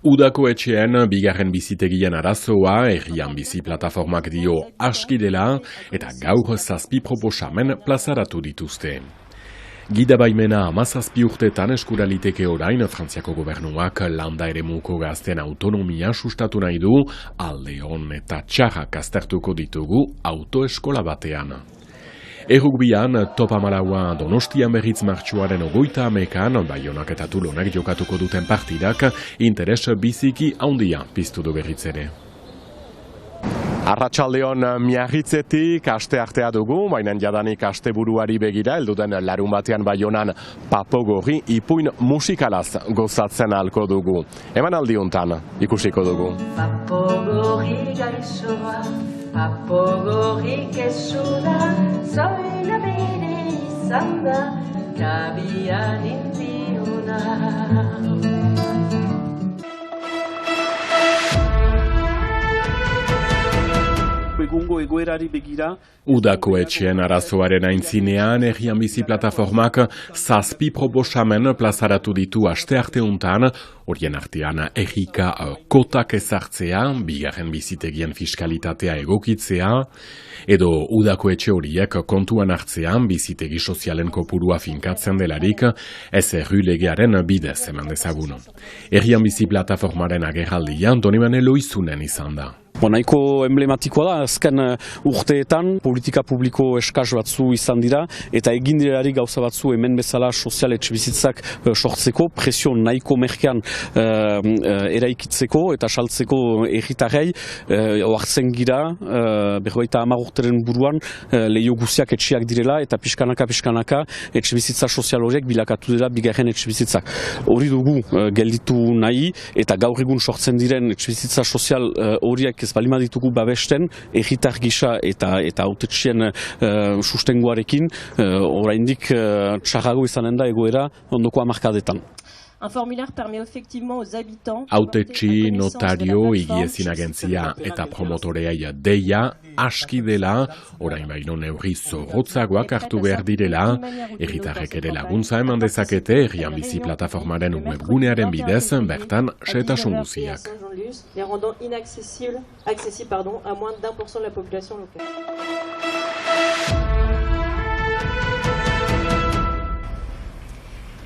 Udako etxean bigarren bizitegien arazoa herrian bizi plataformak dio aski dela eta gaur 7 proposamen plazaratu dituzte. Gida baimena 17 urtetan eskuraliteke orain Frantziako gobernuak landa eremuko gazten autonomia sustatu nahi du, alde on eta txarrak aztertuko ditugu autoeskola batean. Errugbian, Topa Malaua Donostian berriz martxuaren 30ean, Baionak eta Tulonek jokatuko duten partidak interes biziki handia piztu du berriz ere. Arratsaldeon Miarritzetik asteartea dugu, baina jadanik asteburuari begira helduden larun batean Baionan Papogorri ipuin musikalaz gozatzen ahalko dugu. Emanaldi hontan ikusiko dugu. Papogorri gaixoa, Papogorri kesura, zoila bere izan da, kabian indiuna. Egungo egoerari begira. Udako etxean arazoaren aintzinean, herrian bizi plataformak 7 proposamen plazaratu ditu astearte hontan, horien artean errika kotak ezartzea, bigarren bizitegien fiskalitatea egokitzea, edo udako etxe horiek kontuan hartzean bizitegi sozialen kopurua finkatzen delarik, ez errulegearen bidez eman dezagun. Herrian bizi plataformaren agerraldian Donibane Loizunen izan da. Nahiko emblematikoa da, azken urteetan politika publiko eskaz batzu izan dira, eta egin direlari gauza batzu hemen bezala sozial etxebizitzak sortzeko, presio nahiko merkean eraikitzeko eta saltzeko erritarrei, oartzen gira, 50 urteren buruan, lehio guziak etxeak direla, eta pixkanaka etxebizitza sozial horiek bilakatu dira bigarren etxebizitzak. Hori dugu gelditu nahi, eta gaur egun sortzen diren etxebizitza sozial horiek ez balima ditugu babesten, erritar gisa eta hautetxien sustengoarekin, oraindik txarrago izanen da egoera ondoko hamarkadetan. Hautetxi, notario, higiezin agentzia eta promotoreai deia aski dela, orain baino neurri zorrotzagoak hartu behar direla, herritarrek ere laguntza eman dezakete herrian bizi plataformaren webgunearen bidez, bertan xehetasun guziak.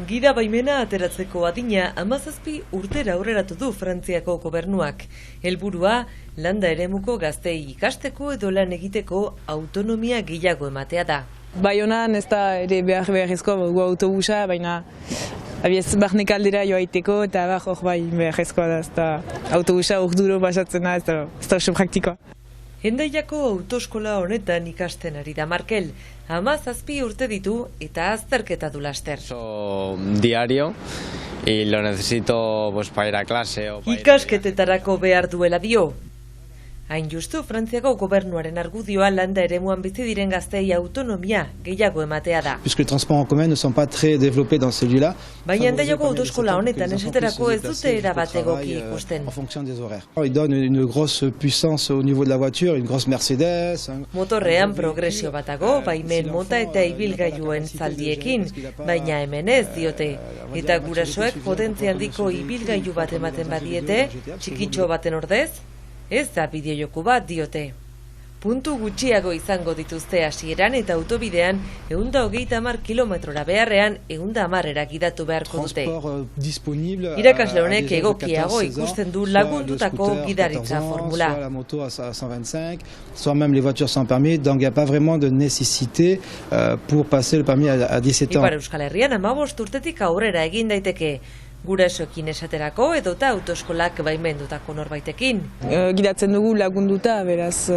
Gida baimena ateratzeko adina 17 urtera aurreratu du Frantziako gobernuak. Helburua, landa eremuko gaztei ikasteko edo lan egiteko autonomia gehiago ematea da. Baionan ez da ere beharrezkoa autobusa, baina abiez barnek aldera joaiteko eta hor bai beharrezkoa da, ez da autobusa orduro pasatzena, ez da oso praktikoa. Hendaiako autoeskola honetan ikasten ari da Markel. 17 urte ditu eta azterketa du laster. Diario y lo necesito pues para ir a clase o para ikasketetarako behar duela dio. Hain justu Frantziako gobernuaren argudioa landa eremuan bizi diren gaztei autonomia gehiago ematea da. Puisque les transports en commun ne sont pas très développés dans ces lieux-là. Baina Hendaiako autoeskola honetan esaterako ez dute erabat egoki ikusten. En fonction des horaires. Il donne une grosse puissance au niveau de la voiture, une grosse Mercedes. Motorrean progresio batago, baimen mota eta ibilgailuen zaldiekin, baina hemen ez diote. Eta gurasoek potentzia handiko ibilgailu bat ematen badiete, txikitxo baten ordez, ez da bideojoku bat diote. Puntu gutxiago izango dituzte hasieran eta autobidean 130 kilometrora beharrean 110 gidatu beharko dute. Irakasle honek egokiago ikusten du lagundutako gidaritza formula. Soit même les voitures sans permis, donc il n'y a pas vraiment de nécessité pour passer le permis à 17 ans. Ipar Euskal Herrian 15 urtetik aurrera egin daiteke. Gurasoekin esaterako edota autoeskolak baimendutako norbaitekin. Gidatzen dugu lagunduta, beraz,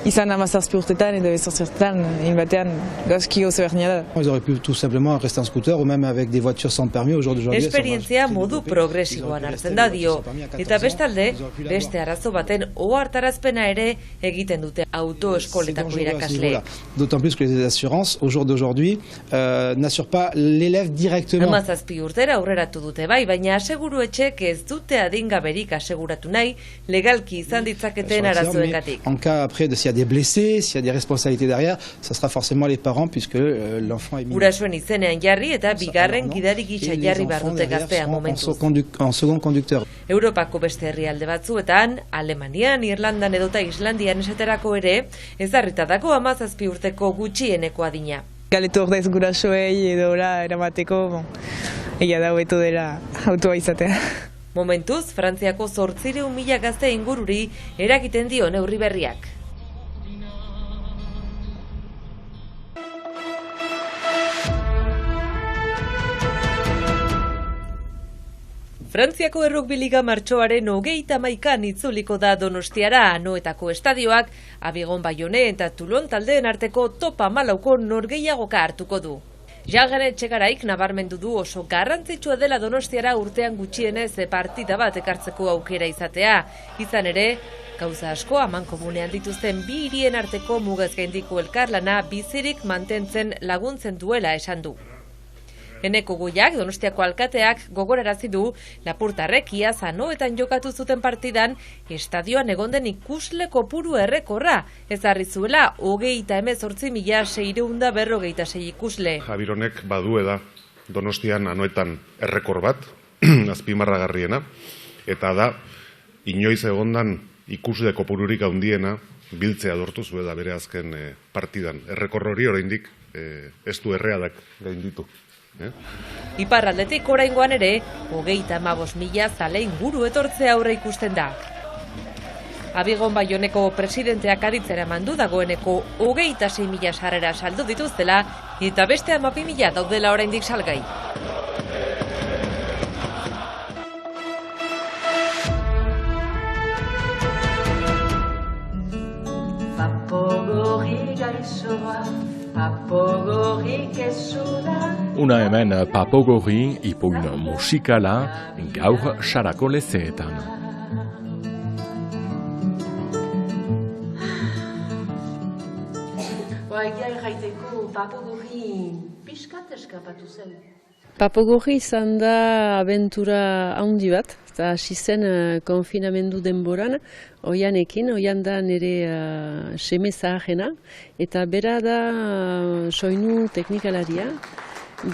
izan 17 urtetan edo 18 urtetan, batean gauski oso berdina da. Ils auraient pu tout simplement rester en scooter ou même avec des voitures sans permis aujourd'hui. Esperientzia modu progresiboan hartzen da dio, eta bestalde, beste arazo baten ohartarazpena ere egiten dute autoeskoletako irakasleek. D'autant plus que les assurances, au jour d'aujourd'hui, n'assurent pas l'élève directement. 17 urtera aurreratu dute bai, baina aseguruetxek ez dute adingaberik aseguratu nahi legalki izan ditzaketen arazoengatik. En cas après s'il y a des blessés, s'il y a des responsabilités derrière, ça sera forcément les parents puisque l'enfant est mineur. Gurasoen izenean jarri eta bigarren gidari gisa jarri barrute gaztea momentuz. En second conducteur. Europako beste herrialde batzuetan, Alemanian, Irlandan edota Islandian esaterako ere, ezarritako 17 urteko gutxieneko adina. Galetu ordez gurasoei edo eramateko, egia da hobeto dela autoa izatea. Momentuz, Frantziako 800.000 gazte ingururi eragiten dio neurri berriak. Frantziako Errugbi Liga martxoaren 31an itzuliko da Donostiara. Anoetako estadioak Abigon Baione eta Toulon taldeen arteko top 14ko norgehiagoka hartuko du. Jalgaren Etxegaraik nabarmendu du oso garrantzitsua dela Donostiara urtean gutxienez partida bat ekartzeko aukera izatea. Izan ere, gauza asko amankomunean dituzten bi hirien arteko mugaz gaindiko elkarlana bizirik mantentzen laguntzen duela esan du. Eneko Goiak, Donostiako alkateak, gogorarazi du Lapurtarrek iaz Anoetan jokatu zuten partidan estadioan egonden ikusle kopuru errekorra, ezarri zuela 38.646 ikusle. Abironek badue da Donostian Anoetan errekor bat, azpimarragarriena, eta da inoiz egondan ikusle kopururik handiena biltzea lortu zuen da bere azken partidan. Errekor hori oraindik ez du errealak gainditu. Iparraldetik oraingoan ere 35.000 zale inguru etortzea aurre ikusten da. Abigon Baioneko presidenteak aditzera mandu dagoeneko 26.000 sarrera saldu dituztela eta beste 12.000 daudela oraindik salgai. Una hemen Papogorri ipuin musikala gaur sarako lezeetan. Egia erraiteko Papogorri pixkat eskapatu zen. Papogorri izan da abentura handi bat, eta hasi zen konfinamendu denboran, oianekin, oian da nire seme zaharrena, eta bera da soinu teknikalaria.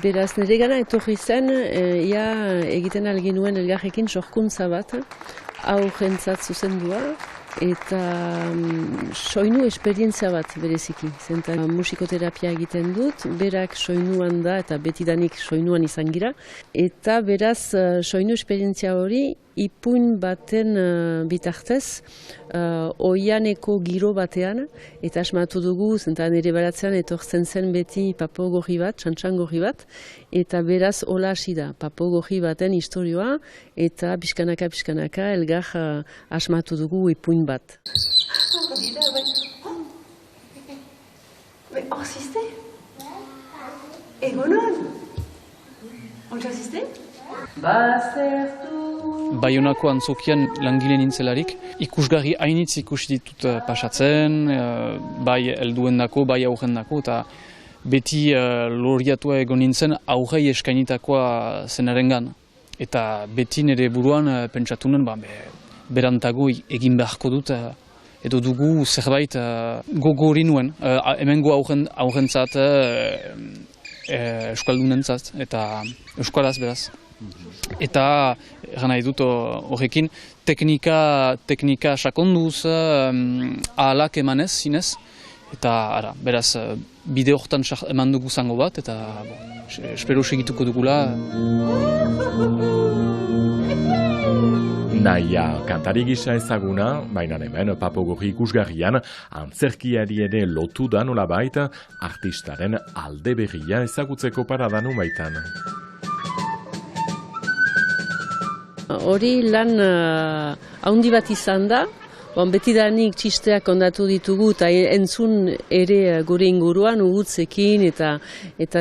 Beraz, nire gana etorri zen, egiten alginuen elgarrekin sorkuntza bat, aurrentzat zuzendua, eta soinu esperientzia bat bereziki. Zenta musikoterapia egiten dut, berak soinuan da eta betidanik soinuan izan gira. Eta beraz soinu esperientzia hori ipuin baten bitartez, oianeko giro batean, eta asmatu dugu, zenta nire baratzean etortzen zen beti papogorri bat, txantxangorri bat, eta beraz hola hasi da, papogorri baten historioa, eta pixkanaka elgar asmatu dugu ipuin bat. Hor ziste? Egonon? Hor ziste? Bazertu. Baionako antzokian langile nintzelarik, ikusgarri hainitz ikusi ditut pasatzen, bai helduendako, bai aurrendako, eta beti loriatua egon nintzen aurrei eskainitakoa zenarengan. Eta beti nire buruan pentsatunen, berantago egin beharko dut, edo dugu zerbait gogo hori nuen, hemengo aurrentzat, euskaldunentzat, eta euskaraz beraz. Eta egan nahi dut horrekin teknika sakonduz ahalak emanez zinez, eta beraz bide horretan eman dugu zango bat, eta espero segituko dugula. Naia kantari gisa ezaguna, baina hemen Papogorri ikusgarrian antzerkiari ere lotu da nolabait artistaren alde berria ezagutzeko paradan baitan. Hori lan handi bat izan da, betidanik txisteak ondatu ditugu eta entzun ere gure inguruan ugutzekin eta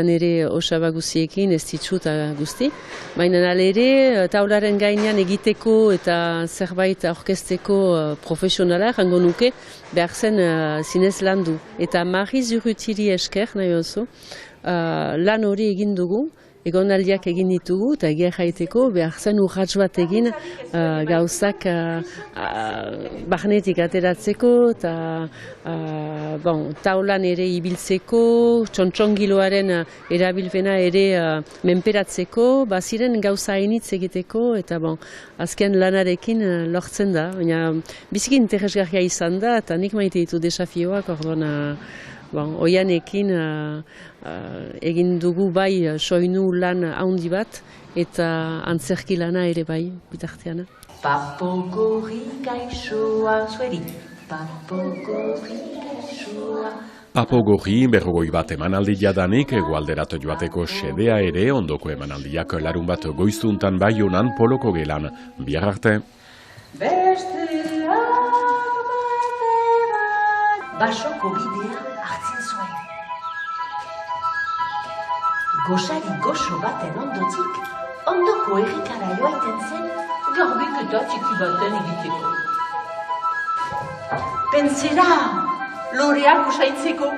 nire osabaguziekin ez ditut guzti. Baina nale ere taularen gainean egiteko eta zerbait aurkezteko profesionala jango nuke behar zen zinez landu. Eta Mariz Urrutiri esker nahi oso lan hori egin dugu egonaldiak egin ditugu, eta egia jaiteko, behar zen urrats bat egin gauzak barnetik ateratzeko, eta taulan ere ibiltzeko, txontxongiloaren erabilpena ere menperatzeko, baziren gauza hainitz egiteko, eta azken lanarekin lortzen da, baina biziki interesgarria izan da, eta nik maite ditu desafioak, orduan oianekin egin dugu bai soinu lan handi bat, eta antzerki lana ere bai, bitartean. Papogorri gaixoa zueri, papogorri gaixoa. Papogorri berrogoi bat emanaldi jadanik egualderatu joateko xedea ere ondoko emanaldiak larun bat goizuntan bai honan Poloko gelan. Bihar arte. Basoko bidea hartzen zuen. Gosari goxo baten ondotik, ondoko errikara joaiten zen, garbiketa txiki baten egiteko. Pentsera, loreak usaintzeko.